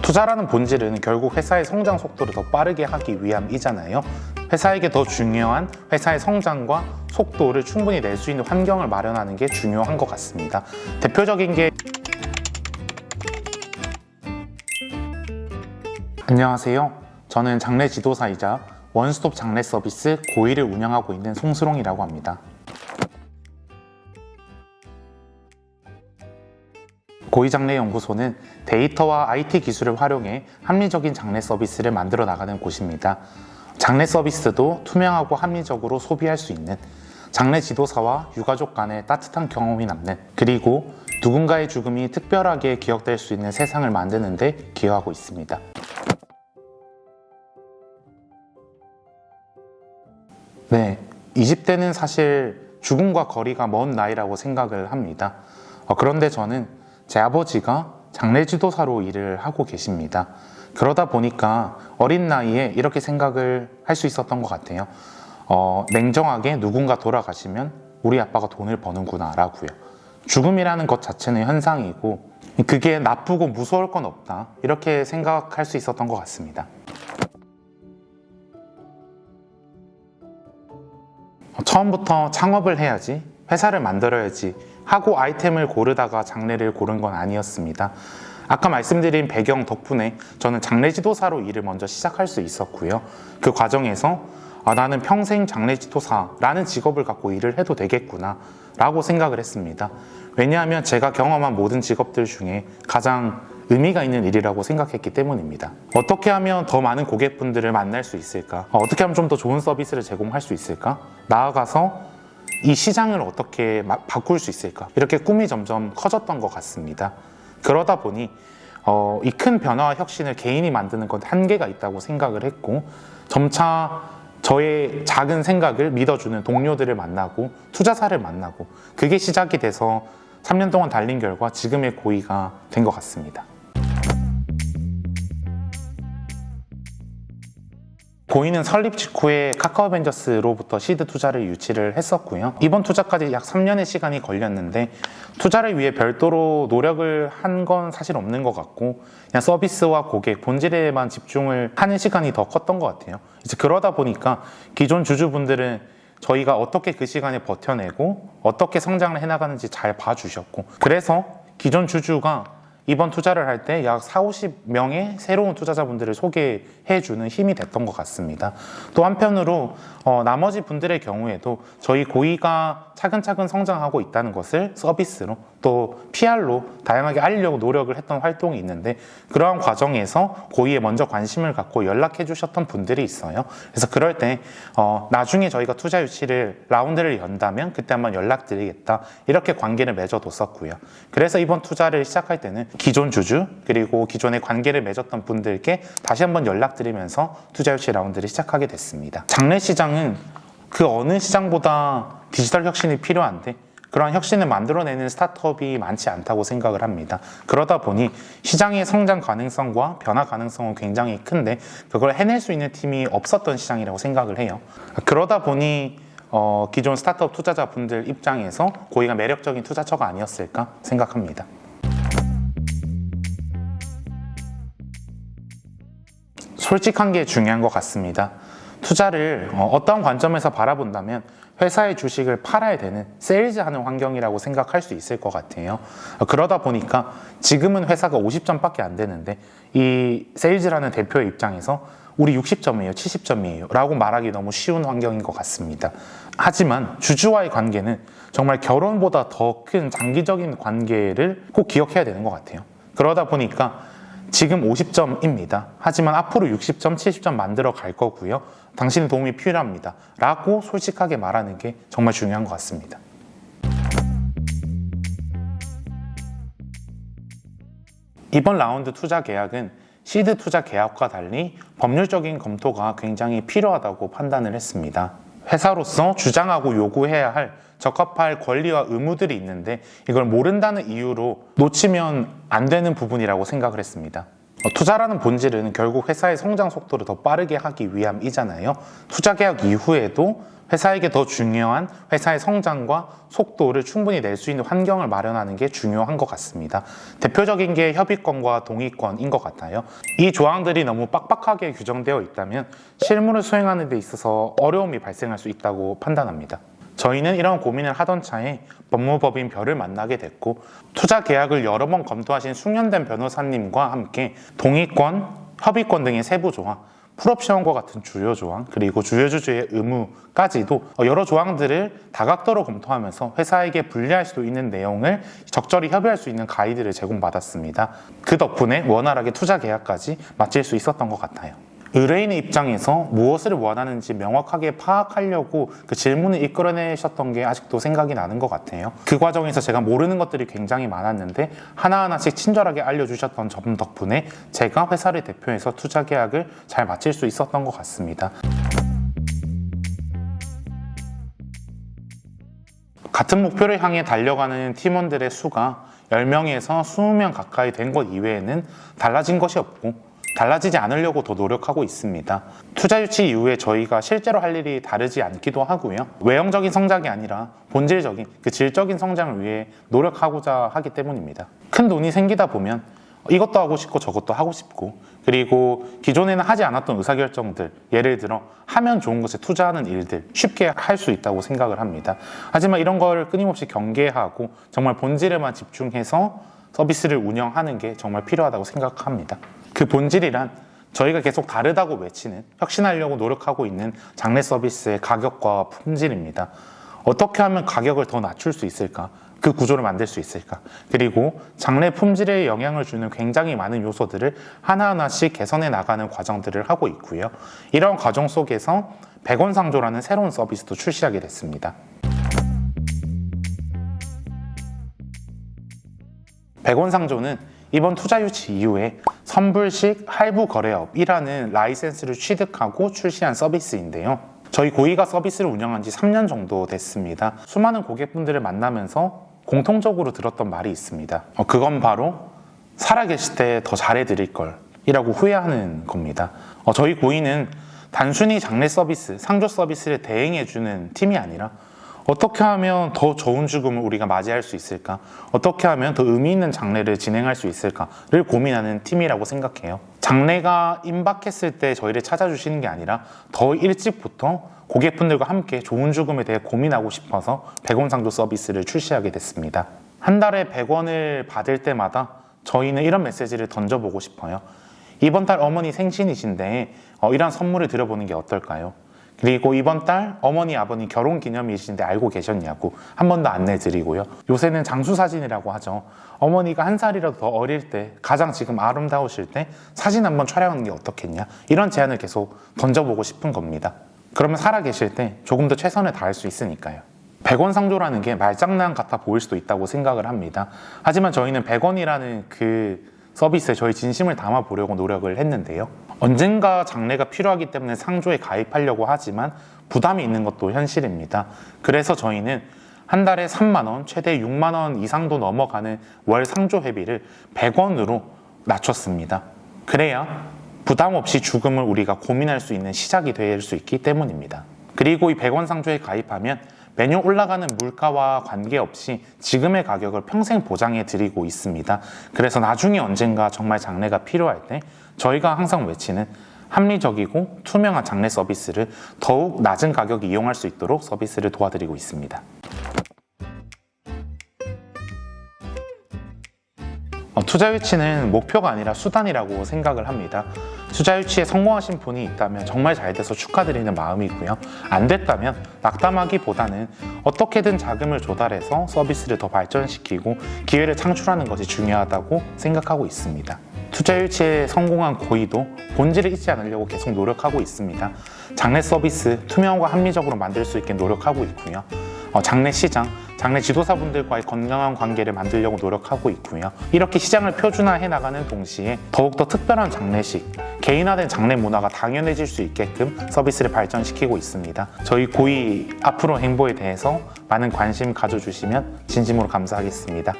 투자라는 본질은 결국 회사의 성장 속도를 더 빠르게 하기 위함이잖아요. 회사에게 더 중요한 회사의 성장과 속도를 충분히 낼 수 있는 환경을 마련하는 게 중요한 것 같습니다. 대표적인 게 안녕하세요. 저는 장래 지도사이자 원스톱 장래 서비스 고이를 운영하고 있는 송수롱이라고 합니다. 고이장래연구소는 데이터와 IT 기술을 활용해 합리적인 장래 서비스를 만들어 나가는 곳입니다. 장래 서비스도 투명하고 합리적으로 소비할 수 있는, 장래 지도사와 유가족 간의 따뜻한 경험이 남는, 그리고 누군가의 죽음이 특별하게 기억될 수 있는 세상을 만드는 데 기여하고 있습니다. 네, 20대는 사실 죽음과 거리가 먼 나이라고 생각을 합니다. 그런데 저는 제 아버지가 장례 지도사로 일을 하고 계십니다. 그러다 보니까 어린 나이에 이렇게 생각을 할 수 있었던 것 같아요. 냉정하게 누군가 돌아가시면 우리 아빠가 돈을 버는구나 라고요. 죽음이라는 것 자체는 현상이고 그게 나쁘고 무서울 건 없다, 이렇게 생각할 수 있었던 것 같습니다. 처음부터 창업을 해야지, 회사를 만들어야지 하고 아이템을 고르다가 장래를 고른 건 아니었습니다. 아까 말씀드린 배경 덕분에 저는 장래 지도사로 일을 먼저 시작할 수 있었고요. 그 과정에서 나는 평생 장래 지도사라는 직업을 갖고 일을 해도 되겠구나 라고 생각을 했습니다. 왜냐하면 제가 경험한 모든 직업들 중에 가장 의미가 있는 일이라고 생각했기 때문입니다. 어떻게 하면 더 많은 고객분들을 만날 수 있을까? 어떻게 하면 좀 더 좋은 서비스를 제공할 수 있을까? 나아가서 이 시장을 어떻게 바꿀 수 있을까? 이렇게 꿈이 점점 커졌던 것 같습니다. 그러다 보니 이 큰 변화와 혁신을 개인이 만드는 건 한계가 있다고 생각을 했고, 점차 저의 작은 생각을 믿어주는 동료들을 만나고 투자사를 만나고, 그게 시작이 돼서 3년 동안 달린 결과 지금의 고이가 된 것 같습니다. 고이는 설립 직후에 카카오벤저스로부터 시드 투자를 유치를 했었고요. 이번 투자까지 약 3년의 시간이 걸렸는데 투자를 위해 별도로 노력을 한 건 사실 없는 것 같고, 그냥 서비스와 고객, 본질에만 집중을 하는 시간이 더 컸던 것 같아요. 이제 그러다 보니까 기존 주주분들은 저희가 어떻게 그 시간에 버텨내고 어떻게 성장을 해나가는지 잘 봐주셨고, 그래서 기존 주주가 이번 투자를 할 때 약 40-50명의 새로운 투자자분들을 소개해주는 힘이 됐던 것 같습니다. 또 한편으로 나머지 분들의 경우에도 저희 고이가 차근차근 성장하고 있다는 것을 서비스로 또 PR로 다양하게 알리려고 노력을 했던 활동이 있는데, 그러한 과정에서 고이에 먼저 관심을 갖고 연락해 주셨던 분들이 있어요. 그래서 그럴 때 나중에 저희가 투자 유치를 라운드를 연다면 그때 한번 연락드리겠다, 이렇게 관계를 맺어뒀었고요. 그래서 이번 투자를 시작할 때는 기존 주주 그리고 기존에 관계를 맺었던 분들께 다시 한번 연락드리면서 투자 유치 라운드를 시작하게 됐습니다. 장래 시장은 그 어느 시장보다 디지털 혁신이 필요한데 그러한 혁신을 만들어내는 스타트업이 많지 않다고 생각을 합니다. 그러다 보니 시장의 성장 가능성과 변화 가능성은 굉장히 큰데 그걸 해낼 수 있는 팀이 없었던 시장이라고 생각을 해요. 그러다 보니 기존 스타트업 투자자분들 입장에서 고이가 매력적인 투자처가 아니었을까 생각합니다. 솔직한 게 중요한 것 같습니다. 투자를 어떤 관점에서 바라본다면 회사의 주식을 팔아야 되는, 세일즈하는 환경이라고 생각할 수 있을 것 같아요. 그러다 보니까 지금은 회사가 50점밖에 안 되는데 이 세일즈라는 대표의 입장에서 우리 60점이에요, 70점이에요 라고 말하기 너무 쉬운 환경인 것 같습니다. 하지만 주주와의 관계는 정말 결혼보다 더 큰 장기적인 관계를 꼭 기억해야 되는 것 같아요. 그러다 보니까 지금 50점입니다. 하지만 앞으로 60점, 70점 만들어 갈 거고요. 당신의 도움이 필요합니다 라고 솔직하게 말하는 게 정말 중요한 것 같습니다. 이번 라운드 투자 계약은 시드 투자 계약과 달리 법률적인 검토가 굉장히 필요하다고 판단을 했습니다. 회사로서 주장하고 요구해야 할 적합할 권리와 의무들이 있는데 이걸 모른다는 이유로 놓치면 안 되는 부분이라고 생각을 했습니다. 투자라는 본질은 결국 회사의 성장 속도를 더 빠르게 하기 위함이잖아요. 투자 계약 이후에도 회사에게 더 중요한 회사의 성장과 속도를 충분히 낼 수 있는 환경을 마련하는 게 중요한 것 같습니다. 대표적인 게 협의권과 동의권인 것 같아요. 이 조항들이 너무 빡빡하게 규정되어 있다면 실무를 수행하는 데 있어서 어려움이 발생할 수 있다고 판단합니다. 저희는 이런 고민을 하던 차에 법무법인 별을 만나게 됐고, 투자 계약을 여러 번 검토하신 숙련된 변호사님과 함께 동의권, 협의권 등의 세부 조항, 풀옵션과 같은 주요 조항, 그리고 주요주주의 의무까지도 여러 조항들을 다각도로 검토하면서 회사에게 불리할 수도 있는 내용을 적절히 협의할 수 있는 가이드를 제공받았습니다. 그 덕분에 원활하게 투자 계약까지 마칠 수 있었던 것 같아요. 의뢰인의 입장에서 무엇을 원하는지 명확하게 파악하려고 그 질문을 이끌어내셨던 게 아직도 생각이 나는 것 같아요. 그 과정에서 제가 모르는 것들이 굉장히 많았는데 하나하나씩 친절하게 알려주셨던 점 덕분에 제가 회사를 대표해서 투자 계약을 잘 마칠 수 있었던 것 같습니다. 같은 목표를 향해 달려가는 팀원들의 수가 10명에서 20명 가까이 된 것 이외에는 달라진 것이 없고 달라지지 않으려고 더 노력하고 있습니다. 투자 유치 이후에 저희가 실제로 할 일이 다르지 않기도 하고요. 외형적인 성장이 아니라 본질적인, 질적인 성장을 위해 노력하고자 하기 때문입니다. 큰 돈이 생기다 보면 이것도 하고 싶고 저것도 하고 싶고, 그리고 기존에는 하지 않았던 의사결정들, 예를 들어 하면 좋은 것에 투자하는 일들 쉽게 할 수 있다고 생각을 합니다. 하지만 이런 걸 끊임없이 경계하고 정말 본질에만 집중해서 서비스를 운영하는 게 정말 필요하다고 생각합니다. 그 본질이란 저희가 계속 다르다고 외치는, 혁신하려고 노력하고 있는 장래 서비스의 가격과 품질입니다. 어떻게 하면 가격을 더 낮출 수 있을까? 그 구조를 만들 수 있을까? 그리고 장래 품질에 영향을 주는 굉장히 많은 요소들을 하나하나씩 개선해 나가는 과정들을 하고 있고요. 이런 과정 속에서 100원 상조라는 새로운 서비스도 출시하게 됐습니다. 100원 상조는 이번 투자 유치 이후에 선불식 할부 거래업이라는 라이센스를 취득하고 출시한 서비스인데요. 저희 고이가 서비스를 운영한 지 3년 정도 됐습니다. 수많은 고객분들을 만나면서 공통적으로 들었던 말이 있습니다. 그건 바로 살아계실 때 더 잘해드릴 걸 이라고 후회하는 겁니다. 저희 고이는 단순히 장래 서비스, 상조 서비스를 대행해주는 팀이 아니라 어떻게 하면 더 좋은 죽음을 우리가 맞이할 수 있을까? 어떻게 하면 더 의미 있는 장래를 진행할 수 있을까를 고민하는 팀이라고 생각해요. 장래가 임박했을 때 저희를 찾아주시는 게 아니라 더 일찍부터 고객분들과 함께 좋은 죽음에 대해 고민하고 싶어서 100원 상조 서비스를 출시하게 됐습니다. 한 달에 100원을 받을 때마다 저희는 이런 메시지를 던져보고 싶어요. 이번 달 어머니 생신이신데 이런 선물을 드려보는 게 어떨까요? 그리고 이번 달 어머니 아버님 결혼 기념일이신데 알고 계셨냐고 한 번 더 안내드리고요. 요새는 장수사진이라고 하죠. 어머니가 한 살이라도 더 어릴 때, 가장 지금 아름다우실 때 사진 한번 촬영하는 게 어떻겠냐, 이런 제안을 계속 던져보고 싶은 겁니다. 그러면 살아계실 때 조금 더 최선을 다할 수 있으니까요. 100원 상조라는 게 말장난 같아 보일 수도 있다고 생각을 합니다. 하지만 저희는 100원이라는 그 서비스에 저희 진심을 담아보려고 노력을 했는데요. 언젠가 장래가 필요하기 때문에 상조에 가입하려고 하지만 부담이 있는 것도 현실입니다. 그래서 저희는 한 달에 3만 원, 최대 6만 원 이상도 넘어가는 월 상조 회비를 100원으로 낮췄습니다. 그래야 부담 없이 죽음을 우리가 고민할 수 있는 시작이 될 수 있기 때문입니다. 그리고 이 100원 상조에 가입하면 매년 올라가는 물가와 관계없이 지금의 가격을 평생 보장해 드리고 있습니다. 그래서 나중에 언젠가 정말 장래가 필요할 때 저희가 항상 외치는 합리적이고 투명한 장래 서비스를 더욱 낮은 가격에 이용할 수 있도록 서비스를 도와드리고 있습니다. 투자 유치는 목표가 아니라 수단이라고 생각을 합니다. 투자 유치에 성공하신 분이 있다면 정말 잘 돼서 축하드리는 마음이고요. 안 됐다면 낙담하기보다는 어떻게든 자금을 조달해서 서비스를 더 발전시키고 기회를 창출하는 것이 중요하다고 생각하고 있습니다. 투자 유치에 성공한 고이도 본질을 잊지 않으려고 계속 노력하고 있습니다. 장래 서비스 투명과 합리적으로 만들 수 있게 노력하고 있고요. 장래 시장, 장래 지도사분들과의 건강한 관계를 만들려고 노력하고 있고요. 이렇게 시장을 표준화해 나가는 동시에 더욱더 특별한 장례식, 개인화된 장례 문화가 당연해질 수 있게끔 서비스를 발전시키고 있습니다. 저희 고이 앞으로 행보에 대해서 많은 관심 가져주시면 진심으로 감사하겠습니다.